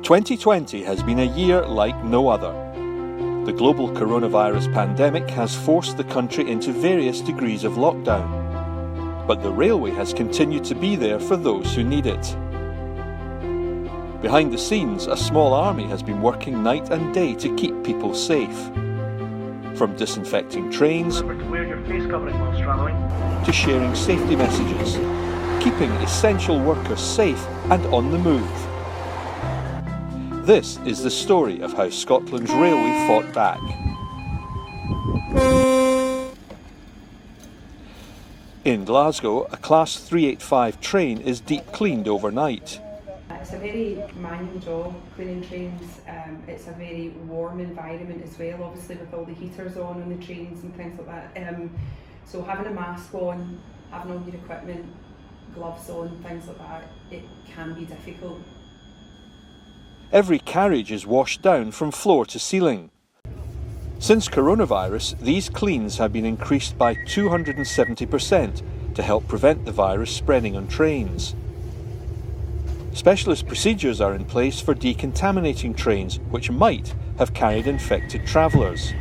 2020 has been a year like no other. The global coronavirus pandemic has forced the country into various degrees of lockdown, but the railway has continued to be there for those who need it. Behind the scenes, a small army has been working night and day to keep people safe. From disinfecting trains to sharing safety messages, keeping essential workers safe and on the move. This is the story of how Scotland's railway fought back. In Glasgow, a Class 385 train is deep cleaned overnight. It's a very manual job, cleaning trains. It's a very warm environment as well, obviously with all the heaters on the trains and things like that. So having a mask on, having all your equipment, gloves on, things like that, it can be difficult. Every carriage is washed down from floor to ceiling. Since coronavirus, these cleans have been increased by 270% to help prevent the virus spreading on trains. Specialist procedures are in place for decontaminating trains which might have carried infected travellers.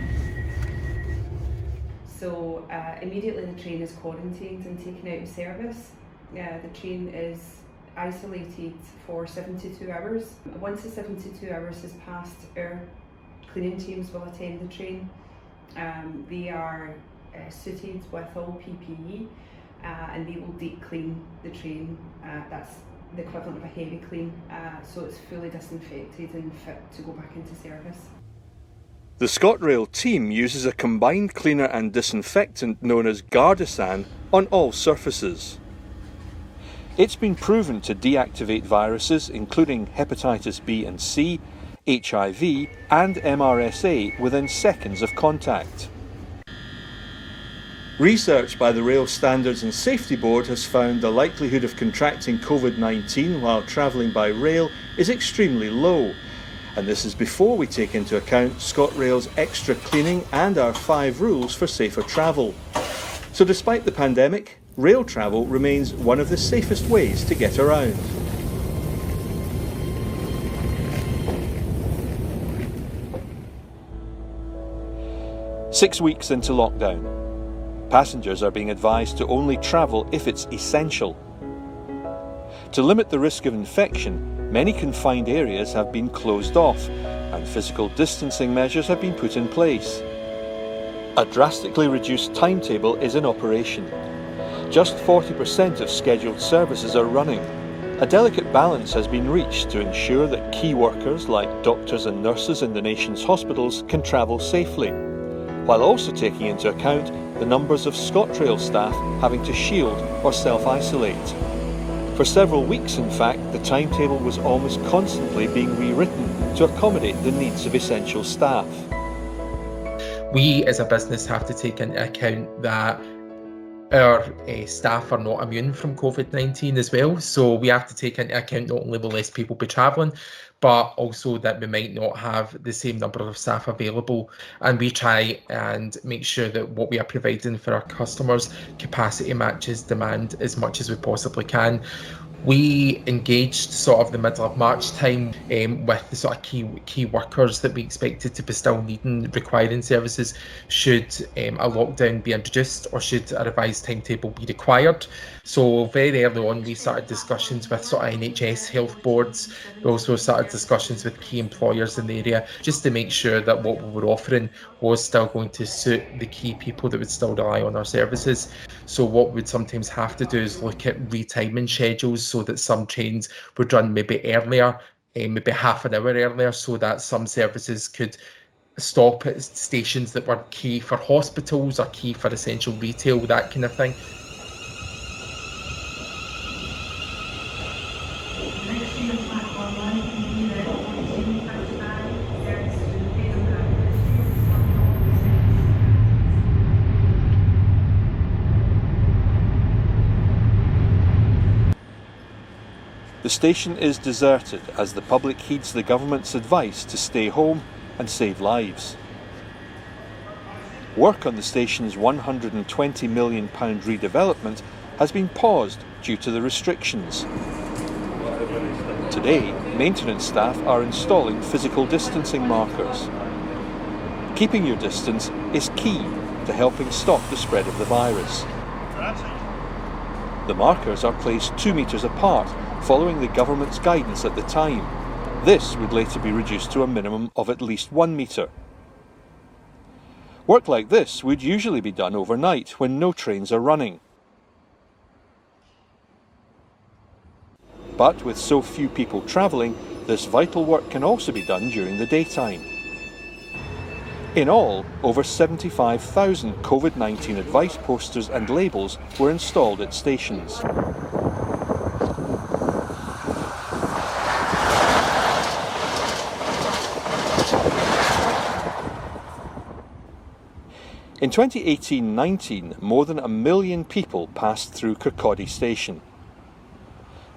So immediately the train is quarantined and taken out of service. The train is isolated for 72 hours. Once the 72 hours has passed, our cleaning teams will attend the train. They are suited with all PPE and they will deep clean the train. That's the equivalent of a heavy clean, so it's fully disinfected and fit to go back into service. The ScotRail team uses a combined cleaner and disinfectant known as Gardasan on all surfaces. It's been proven to deactivate viruses including hepatitis B and C, HIV and MRSA within seconds of contact. Research by the Rail Standards and Safety Board has found the likelihood of contracting COVID-19 while travelling by rail is extremely low, and this is before we take into account ScotRail's extra cleaning and our 5 rules for safer travel. So despite the pandemic, rail travel remains one of the safest ways to get around. Six weeks into lockdown, passengers are being advised to only travel if it's essential. To limit the risk of infection, many confined areas have been closed off and physical distancing measures have been put in place. A drastically reduced timetable is in operation. Just 40% of scheduled services are running. A delicate balance has been reached to ensure that key workers like doctors and nurses in the nation's hospitals can travel safely, while also taking into account the numbers of ScotRail staff having to shield or self-isolate. For several weeks, in fact, the timetable was almost constantly being rewritten to accommodate the needs of essential staff. We as a business have to take into account that our staff are not immune from COVID-19 as well, so we have to take into account not only will less people be travelling, but also that we might not have the same number of staff available, and we try and make sure that what we are providing for our customers capacity matches demand as much as we possibly can. We engaged sort of the middle of March time with the sort of key workers that we expected to be still needing, requiring services should a lockdown be introduced or should a revised timetable be required. So very early on we started discussions with sort of NHS health boards. We also started discussions with key employers in the area just to make sure that what we were offering was still going to suit the key people that would still rely on our services. So what we'd sometimes have to do is look at retiming schedules so that some trains would run maybe earlier, maybe half an hour earlier, so that some services could stop at stations that were key for hospitals or key for essential retail, that kind of thing. The station is deserted as the public heeds the government's advice to stay home and save lives. Work on the station's £120 million redevelopment has been paused due to the restrictions. Today, maintenance staff are installing physical distancing markers. Keeping your distance is key to helping stop the spread of the virus. The markers are placed 2 metres apart, following the government's guidance at the time. This would later be reduced to a minimum of at least 1 metre. Work like this would usually be done overnight when no trains are running. But with so few people travelling, this vital work can also be done during the daytime. In all, over 75,000 COVID-19 advice posters and labels were installed at stations. In 2018-19, more than 1 million people passed through Kirkcaldy station.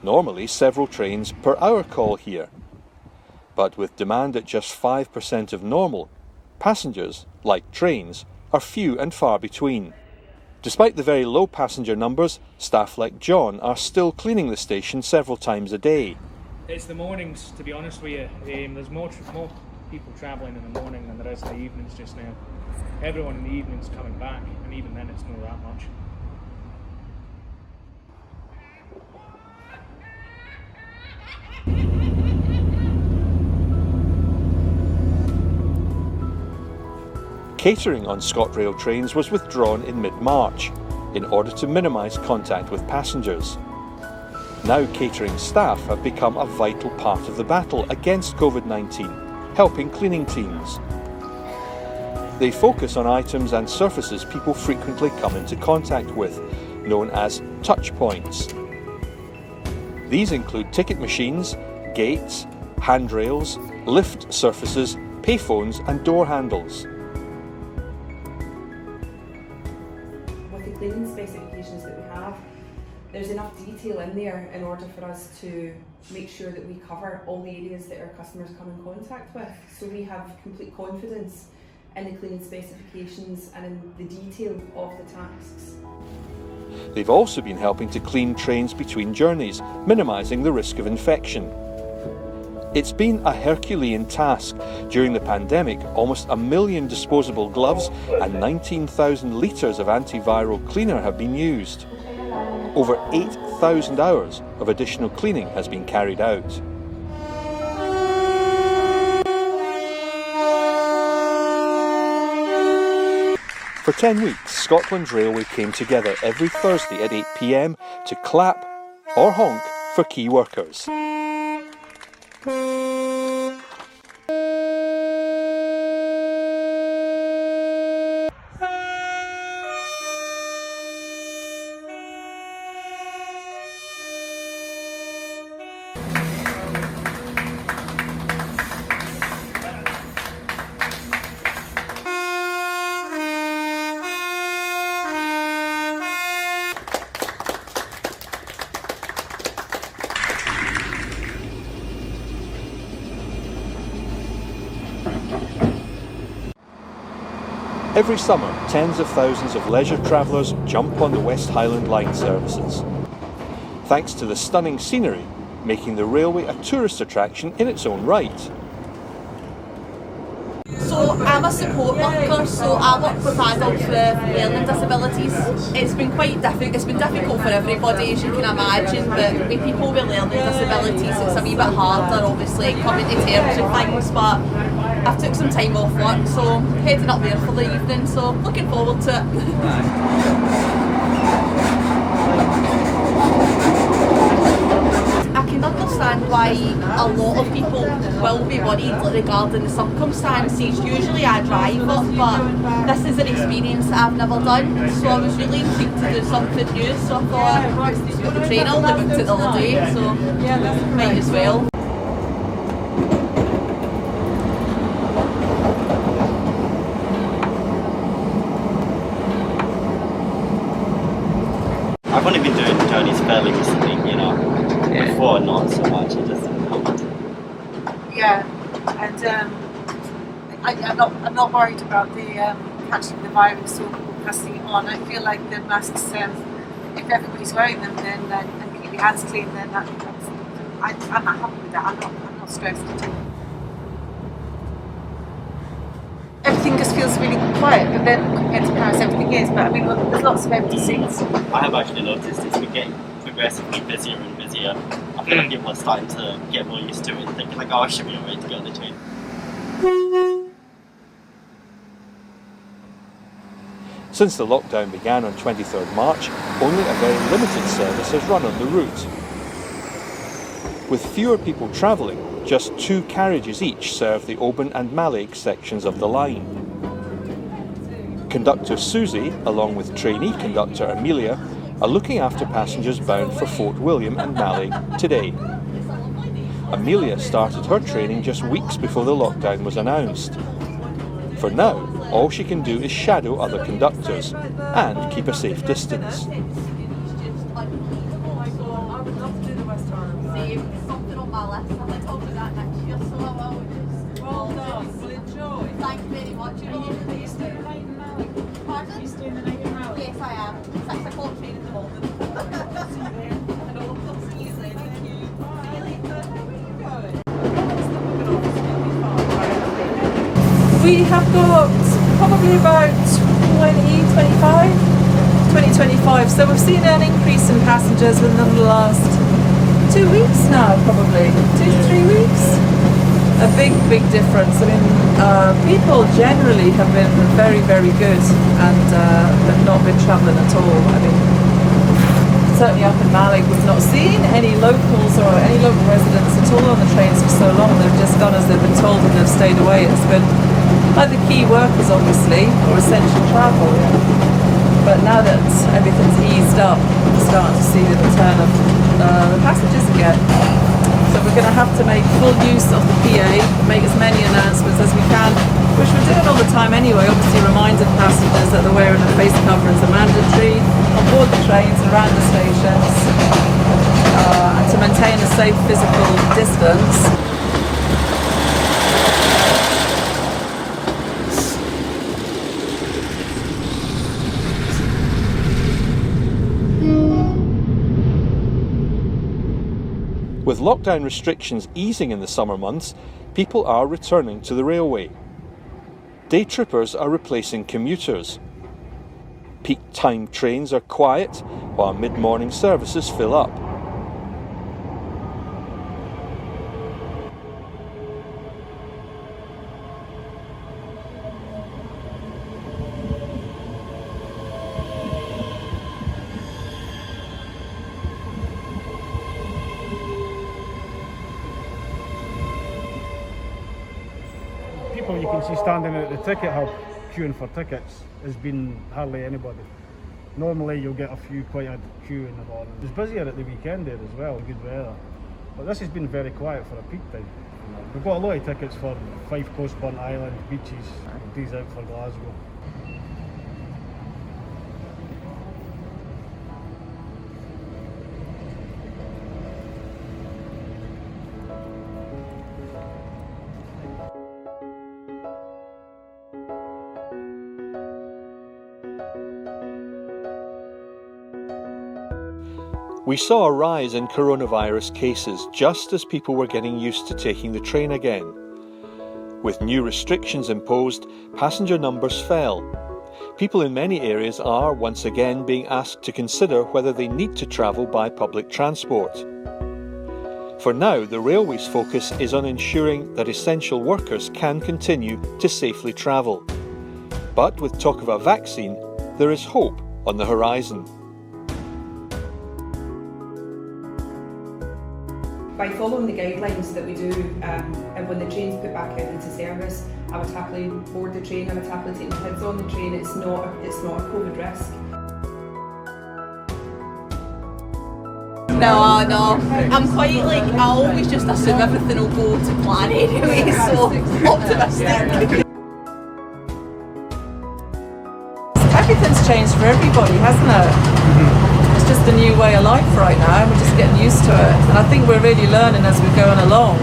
Normally, several trains per hour call here. But with demand at just 5% of normal, passengers, like trains, are few and far between. Despite the very low passenger numbers, staff like John are still cleaning the station several times a day. It's the mornings, to be honest with you. There's more people travelling in the morning than there is in the evenings just now. Everyone in the evening's coming back, and even then it's not that much. Catering on ScotRail trains was withdrawn in mid-March in order to minimise contact with passengers. Now catering staff have become a vital part of the battle against COVID-19, helping cleaning teams. They focus on items and surfaces people frequently come into contact with, known as touch points. These include ticket machines, gates, handrails, lift surfaces, payphones and door handles. With the cleaning specifications that we have, there's enough detail in there in order for us to make sure that we cover all the areas that our customers come in contact with. So we have complete confidence in the cleaning specifications and in the detail of the tasks. They've also been helping to clean trains between journeys, minimising the risk of infection. It's been a Herculean task. During the pandemic, almost 1 million disposable gloves and 19,000 litres of antiviral cleaner have been used. Over 8,000 hours of additional cleaning has been carried out. For 10 weeks, Scotland's railway came together every Thursday at 8 p.m. to clap or honk for key workers. Every summer, tens of thousands of leisure travellers jump on the West Highland Line services. Thanks to the stunning scenery, making the railway a tourist attraction in its own right. So I'm a support worker, so I work with adults with learning disabilities. It's been quite difficult. It's been difficult for everybody, as you can imagine, but with people with learning disabilities, it's a wee bit harder, obviously, coming to terms with things. But I took some time off work, so heading up there for the evening. So looking forward to it. I can understand why a lot of people will be worried regarding the circumstances. Usually I drive up, but this is an experience that I've never done, so I was really intrigued to do something new, so I thought, the train I only booked it the other day, so might as well. I've only been doing journeys fairly recently, before not so much, it just helped. Yeah, and I'm not worried about the catching the virus or passing it on. I feel like the masks, if everybody's wearing them then and keep your hands clean, then that's I'm not happy with that. I'm not stressed at all. Everything just feels really quiet, but then compared to Paris, everything is. But I mean, look, there's lots of empty seats. I have actually noticed it's been getting progressively busier and busier. I feel like people are starting to get more used to it and thinking like, oh, I should be alright to get on the train. Since the lockdown began on 23rd March, only a very limited service has run on the route. With fewer people travelling, just 2 carriages each serve the Oban and Mallaig sections of the line. Conductor Susie, along with trainee conductor Amelia, are looking after passengers bound for Fort William and Mallaig today. Amelia started her training just weeks before the lockdown was announced. For now, all she can do is shadow other conductors and keep a safe distance. Something on my list. I'm going to talk about that next year, so I will. Well done. Well, enjoy. Thank you very much. Are you staying the night in Mallaig? Pardon? Are you staying the night in Mallaig? Yes, I am. 6 o'clock train at the moment. See you there. I know. I'll see you then. Thank you. See you later. Where are you going? We have got probably about 20-25, so we've seen an increase in passengers within the last 2 weeks now, probably 2 to 3 weeks. A big difference. I mean, people generally have been very good and have not been travelling at all. I mean, certainly up in Mallaig, we've not seen any locals or any local residents at all on the trains for so long. They've just gone as they've been told and they've stayed away. It's been like the key workers, obviously, or essential travel. But now that everything's eased up, we're starting to see the return of the passengers again. So we're going to have to make full use of the PA, make as many announcements as we can, which we're doing all the time anyway, obviously reminding passengers that the wearing of face coverings are mandatory on board the trains and around the stations, and to maintain a safe physical distance. With lockdown restrictions easing in the summer months, people are returning to the railway. Day trippers are replacing commuters. Peak time trains are quiet, while mid-morning services fill up. You can see standing at the ticket hub queuing for tickets has been hardly anybody. Normally you'll get a few quite a queue in the morning. It was busier at the weekend there as well, good weather. But this has been very quiet for a peak time. We've got a lot of tickets for Fife Coast, Burnt Island, beaches, days out for Glasgow. We saw a rise in coronavirus cases just as people were getting used to taking the train again. With new restrictions imposed, passenger numbers fell. People in many areas are once again being asked to consider whether they need to travel by public transport. For now, the railway's focus is on ensuring that essential workers can continue to safely travel. But with talk of a vaccine, there is hope on the horizon. By following the guidelines that we do, and when the train's put back out into service, I would happily board the train, I would happily take my kids on the train. It's not a COVID risk. No, I'm quite I always just assume everything will go to plan anyway, so optimistic. Everything's changed for everybody, hasn't it? It's just a new way of life right now, and we're just getting used to it. And I think we're really learning as we're going along.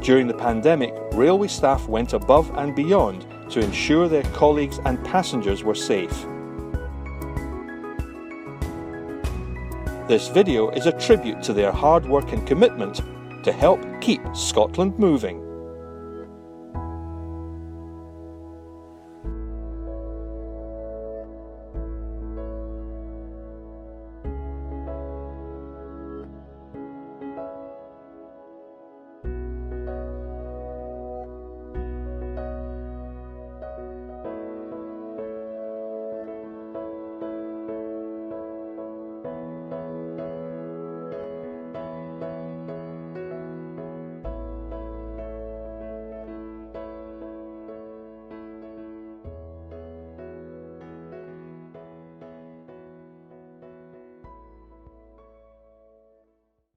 During the pandemic, railway staff went above and beyond to ensure their colleagues and passengers were safe. This video is a tribute to their hard work and commitment to help keep Scotland moving.